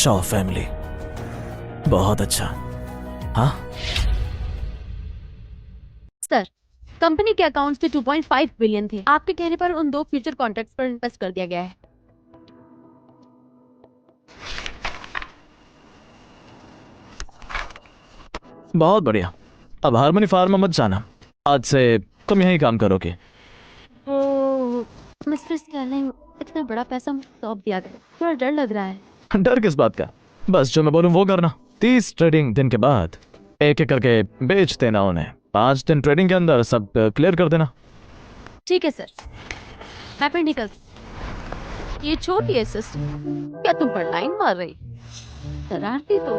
Shaw family, बहुत अच्छा। हाँ सर, कंपनी के अकाउंट्स में 2.5 बिलियन थे। आपके कहने पर उन 2 फ्यूचर कॉन्ट्रैक्ट्स पर इन्वेस्ट कर दिया गया है। बहुत बढ़िया। अब हार्मनी फार्मा मत जाना, आज से तुम यहीं काम करोगे। मिस्टर स्टर्लिंग, इतना बड़ा पैसा मुझे सौंप दिया गया, थोड़ा डर लग रहा है। डर किस बात का, बस जो मैं बोलूं वो करना। 30 ट्रेडिंग दिन के बाद एक एक करके बेच देना उन्हें। 5 दिन ट्रेडिंग के अंदर सब क्लियर कर देना। ठीक है सर, मैं फिर निकल। ये छोटी असिस्टेंट, क्या तुम पर लाइन मार रही? शरारती तो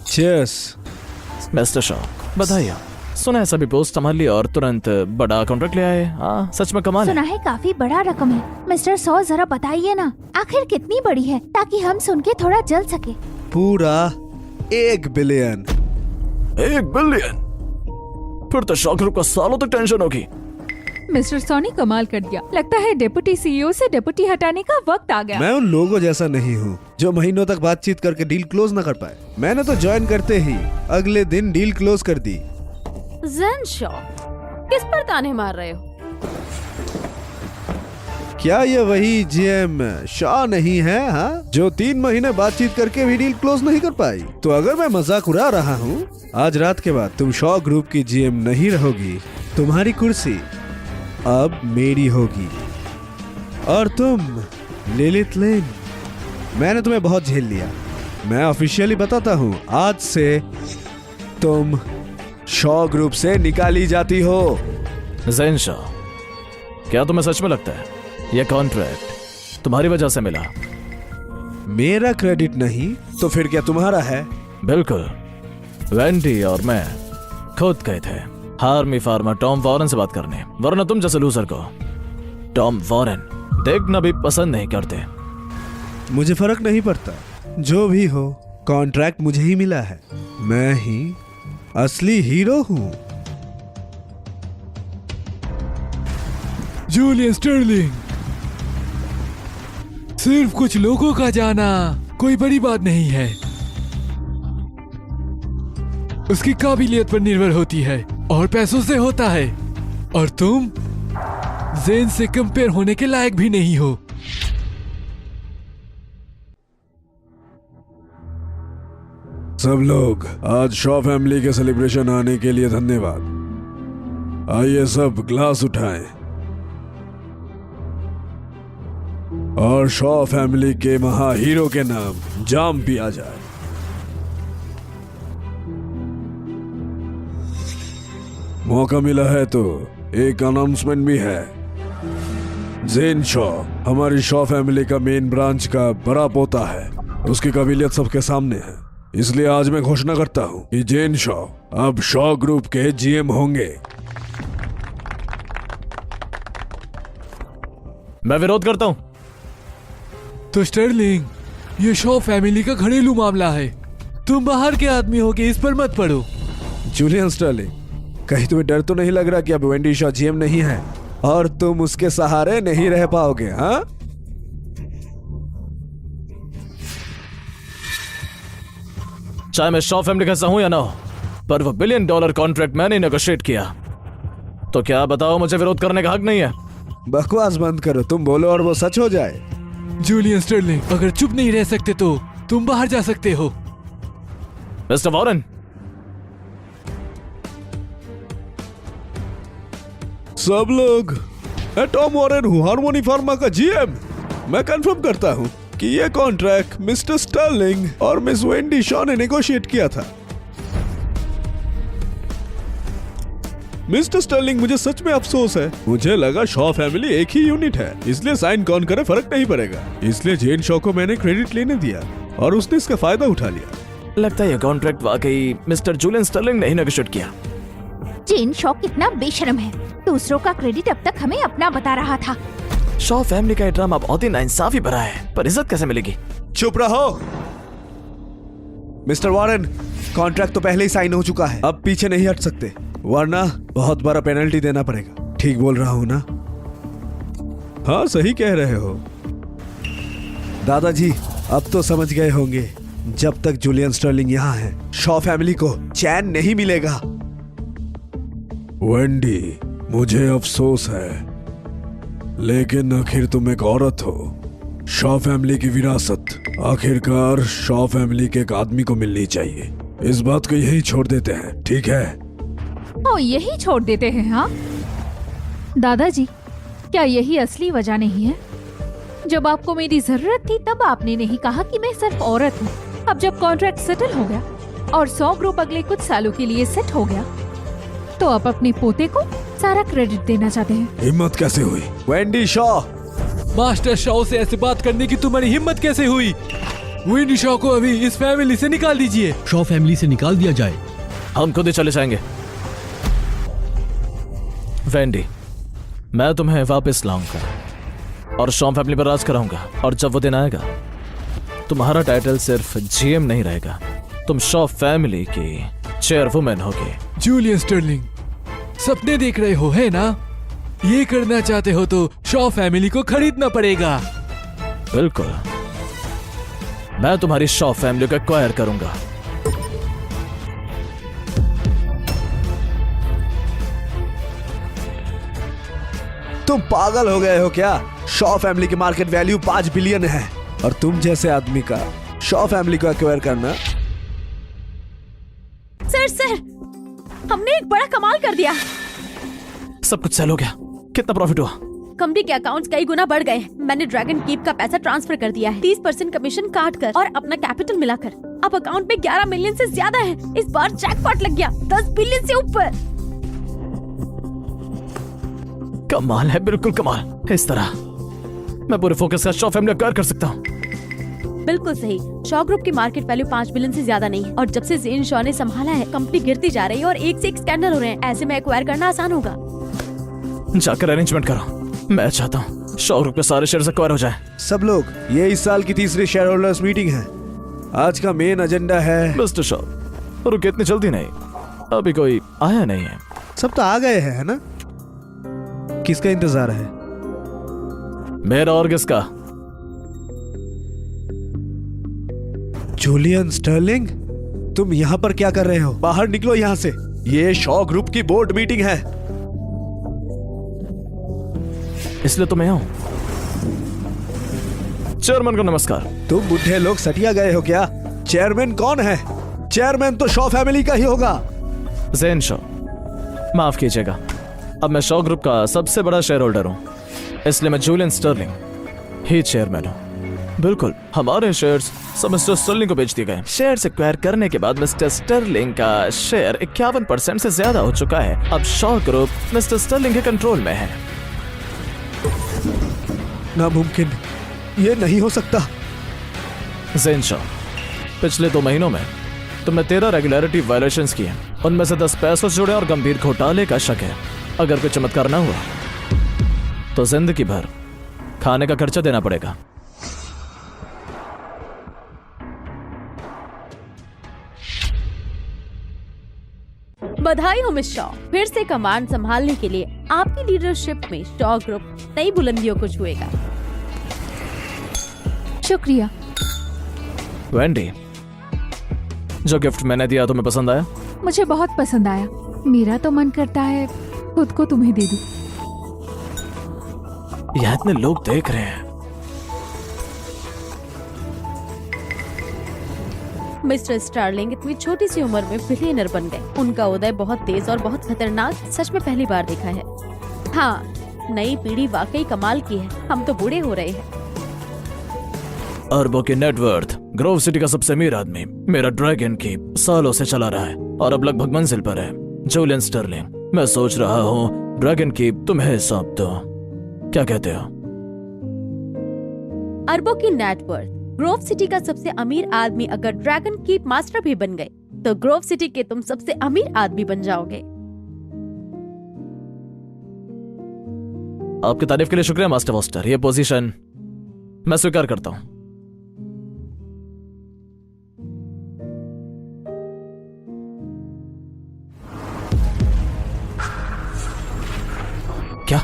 चीयर्स। मिस्टर शॉ, बधाई। सुना है सभी पोस्ट संभाल ली और तुरंत बड़ा कॉन्ट्रैक्ट ले आए। हाँ, सच में कमाल है। सुना है काफी बड़ा रकम है। मिस्टर सॉ, जरा बताइए ना आखिर कितनी बड़ी है, ताकि हम सुन के थोड़ा जल सके। पूरा 1 बिलियन। 1 बिलियन? फिर तो शॉ ग्रुप को सालों तक टेंशन होगी। मिस्टर सॉ ने कमाल कर दिया। लगता है डिप्टी सीईओ से डिप्टी हटाने का वक्त आ गया। मैं उन लोगों जैसा नहीं हूँ जो महीनों तक बातचीत करके डील क्लोज न कर पाए। मैंने तो ज्वाइन करते ही अगले दिन डील क्लोज कर दी। ज़ेन शॉ, किस पर ताने मार रहे हो? क्या ये वही जीएम शॉ नहीं है? हाँ, जो 3 महीने बातचीत करके भी डील क्लोज नहीं कर पाई। तो अगर मैं मजाक उड़ा रहा हूँ, आज रात के बाद तुम शॉ ग्रुप की जीएम नहीं रहोगी। तुम्हारी कुर्सी अब मेरी होगी। और तुम लिलिथ लेन, मैंने तुम्हें बहुत झेल लिया। मैं ऑफिशियली बताता हूँ, आज से तुम शॉ ग्रुप से निकाली जाती हो। ज़ेन शॉ, क्या तुम्हें सच में लगता है यह कॉन्ट्रैक्ट तुम्हारी वजह से मिला? मेरा क्रेडिट नहीं तो फिर क्या तुम्हारा है? बिल्कुल। वेंडी और मैं खुद गए थे हार्मी फार्मा टॉम वॉरेन से बात करने, वरना तुम जैसे लूजर को टॉम वॉरेन देखना भी पसंद नहीं करते। मुझे फर्क नहीं पड़ता, जो भी हो कॉन्ट्रैक्ट मुझे ही मिला है। मैं ही असली हीरो हूँ। जूलियन स्टर्लिंग, सिर्फ कुछ लोगों का जाना कोई बड़ी बात नहीं है। उसकी काबिलियत पर निर्भर होती है और पैसों से होता है। और तुम ज़ेन से कंपेयर होने के लायक भी नहीं हो। सब लोग आज शॉ फैमिली के सेलिब्रेशन आने के लिए धन्यवाद। आइए सब ग्लास उठाएं और शॉ फैमिली के महा हीरो के नाम जाम पिया जाए। मौका मिला है तो एक अनाउंसमेंट भी है। ज़ेन शॉ हमारी शॉ फैमिली का मेन ब्रांच का बड़ा पोता है। उसकी काबिलियत सबके सामने है, इसलिए आज मैं घोषणा करता हूँ कि ज़ेन शॉ अब शॉ ग्रुप के जीएम होंगे। मैं विरोध करता हूँ। तो स्टर्लिंग, ये शॉ फैमिली का घरेलू मामला है। तुम बाहर के आदमी हो के इस पर मत पड़ो। जूलियन स्टर्लिंग, कहीं तुम्हें डर तो नहीं लग रहा कि अब वेंडी शॉ जीएम नहीं है और तुम उसके सहारे नहीं रह पाओगे? हाँ, चाहे मैं शॉ फैमिली का हिस्सा हूं या ना हो, पर वो $1 बिलियन कॉन्ट्रैक्ट मैंने नेगोशिएट किया। तो क्या बताओ, मुझे विरोध करने का हक नहीं है? बकवास बंद करो, तुम बोलो और वो सच हो जाए। जूलियन स्टर्लिंग, अगर चुप नहीं रह सकते तो तुम बाहर जा सकते हो। मिस्टर वॉरेन, सब लोग, मैं टॉम वॉरेन हूँ, हार्मोनी फार्मा का जीएम। मैं कंफर्म करता हूँ कि ये कॉन्ट्रैक्ट मिस्टर स्टर्लिंग और मिस वेंडी शॉ ने नेगोशिएट किया था। मिस्टर स्टर्लिंग, मुझे सच में अफसोस है। मुझे लगा शॉ फैमिली एक ही यूनिट है, इसलिए साइन कौन करे फर्क नहीं पड़ेगा। इसलिए ज़ेन शॉ को मैंने क्रेडिट लेने दिया और उसने इसका फायदा उठा लिया। लगता है ये कॉन्ट्रैक्ट वाकई मिस्टर जूलियन स्टर्लिंग ने ही नेगोशिएट किया। ज़ेन शॉ कितना बेशर्म है, दूसरों का क्रेडिट अब तक हमें अपना बता रहा था। शॉ फैमिली का ये ड्रामा बहुत ही नाइंसाफी भरा है, पर इज्जत कैसे मिलेगी? चुप रहो मिस्टर वॉरेन, कॉन्ट्रैक्ट तो पहले ही साइन हो चुका है, अब पीछे नहीं हट सकते, वरना बहुत बड़ा पेनल्टी देना पड़ेगा। ठीक बोल रहा हूँ ना? हाँ सही कह रहे हो दादाजी। अब तो समझ गए होंगे, जब तक जूलियन स्टर्लिंग यहाँ है शॉ फैमिली को चैन नहीं मिलेगा। वेंडी, मुझे अफसोस है, लेकिन आखिर तुम एक औरत हो। शॉ फैमिली की विरासत आखिरकार शॉ फैमिली के एक आदमी को मिलनी चाहिए। इस बात को यही छोड़ देते हैं, ठीक है? ओ यही छोड़ देते हैं? हाँ दादाजी, क्या यही असली वजह नहीं है? जब आपको मेरी जरूरत थी तब आपने नहीं कहा कि मैं सिर्फ औरत हूँ। अब जब कॉन्ट्रैक्ट सेटल हो गया और 100 ग्रुप अगले कुछ सालों के लिए सेट हो गया, तो आप अपने पोते को सारा क्रेडिट देना चाहते हैं। हिम्मत कैसे हुई? वेंडी शॉ, मास्टर शॉ से ऐसे बात करने की तुम्हारी हिम्मत कैसे हुई? वेंडी शॉ को अभी इस फैमिली से निकाल दीजिए। शॉ फैमिली से निकाल दिया जाए। हम खुद ही चले जाएंगे। वेंडी, मैं तुम्हें वापस लाऊंगा और शॉ फैमिली पर राज कराऊंगा। और जब वो दिन आएगा, तुम्हारा टाइटल सिर्फ जीएम नहीं रहेगा, तुम शॉ फैमिली की चेयरवुमैन होगी। जूलियन स्टर्लिंग, सपने देख रहे हो है ना? ये करना चाहते हो तो शॉ फैमिली को खरीदना पड़ेगा। बिल्कुल, मैं तुम्हारी शॉ फैमिली को एक्वायर करूंगा। तुम पागल हो गए हो क्या? शॉ फैमिली की मार्केट वैल्यू 5 बिलियन है और तुम जैसे आदमी का शॉ फैमिली को एक्वायर करना। सर, हमने एक बड़ा कमाल कर दिया। सब कुछ सेल हो गया। कितना प्रॉफिट हुआ? कंपनी के अकाउंट्स कई गुना बढ़ गए। मैंने ड्रैगन कीप का पैसा ट्रांसफर कर दिया है, 30% कमीशन काट कर और अपना कैपिटल मिलाकर। अब अकाउंट में 11 मिलियन से ज्यादा है। इस बार जैकपॉट लग गया, 10 बिलियन से ऊपर। कमाल है, बिल्कुल कमाल। इस तरह मैं पूरे फोकस का शॉ फैमिली एक्वायर कर सकता हूँ। बिल्कुल सही। शॉ ग्रुप की मार्केट वैल्यू 5 बिलियन से ज्यादा नहीं है और जब से जेन शॉ ने संभाला है, कंपनी गिरती जा रही है और एक से एक स्कैंडल हो रहे हैं। ऐसे में एक्वायर करना आसान होगा। जाकर अरेंजमेंट करो। मैं चाहता हूँ शॉ ग्रुप के सारे शेयर एक्वायर हो जाए। सब लोग, ये इस साल की तीसरी शेयर होल्डर्स मीटिंग है। आज का मेन एजेंडा है। मिस्टर शॉ, रुके इतनी जल्दी नहीं, अभी कोई आया नहीं है। सब तो आ गए हैं, है ना? किसका इंतजार है? मेरा और किसका? जूलियन स्टर्लिंग, तुम यहाँ पर क्या कर रहे हो? बाहर निकलो यहाँ से। ये शॉ ग्रुप की बोर्ड मीटिंग है। इसलिए तो मैं आऊं। चेयरमैन को नमस्कार। तुम बुढ़े लोग सटिया गए हो क्या? चेयरमैन कौन है? चेयरमैन तो शॉ फैमिली का ही होगा। जेन शॉ, माफ कीजिएगा, अब मैं शॉ ग्रुप का सबसे बड़ा शेयर होल्डर हूं, इसलिए मैं जूलियन स्टर्लिंग ही चेयरमैन हूं। बिल्कुल, हमारे शेयर्स सब मिस्टर स्टर्लिंग को बेच दिए गए। शेयर्स एक्वायर करने के बाद मिस्टर स्टर्लिंग का शेयर 51% से ज्यादा हो चुका है। अब शॉ ग्रुप मिस्टर स्टर्लिंग के कंट्रोल में है। नामुमकिन, ये नहीं हो सकता। जेन शॉ, पिछले 2 महीनों में तुमने 13 रेगुलरिटी वायलेशंस किए। उनमें से 10 पैसों से जुड़े और गंभीर घोटाले का शक है। अगर कोई चमत्कार ना हुआ तो जिंदगी भर खाने का खर्चा देना पड़ेगा। बधाई हो मिस शॉ, फिर से कमांड संभालने के लिए। आपकी लीडरशिप में शॉ ग्रुप नई बुलंदियों को छुएगा। शुक्रिया। वेंडी, जो गिफ्ट मैंने दिया तुम्हें पसंद आया? मुझे बहुत पसंद आया। मेरा तो मन करता है खुद को तुम्हें दे दूं। यहाँ इतने लोग देख रहे हैं। मिस्टर स्टार्लिंग इतनी छोटी सी उम्र में बिलियनर बन गए। उनका उदय बहुत तेज और बहुत खतरनाक सच में पहली बार देखा है। हाँ, नई पीढ़ी वाकई कमाल की है। हम तो बूढ़े हो रहे हैं। अरबों की नेटवर्थ, ग्रोव सिटी का सबसे अमीर आदमी, मेरा ड्रैगन की सालों से चला रहा है और अब लगभग मंजिल पर है। जूलियन स्टर्लिंग, मैं सोच रहा हूँ ड्रैगन की तुम्हें सौंप दो। क्या कहते हो? अरबों की नेटवर्थ, ग्रोव सिटी का सबसे अमीर आदमी अगर ड्रैगन कीप मास्टर भी बन गए तो ग्रोव सिटी के तुम सबसे अमीर आदमी बन जाओगे। आपकी तारीफ के लिए शुक्रिया मास्टर वॉस्टर। ये पोजीशन मैं स्वीकार करता हूँ। क्या?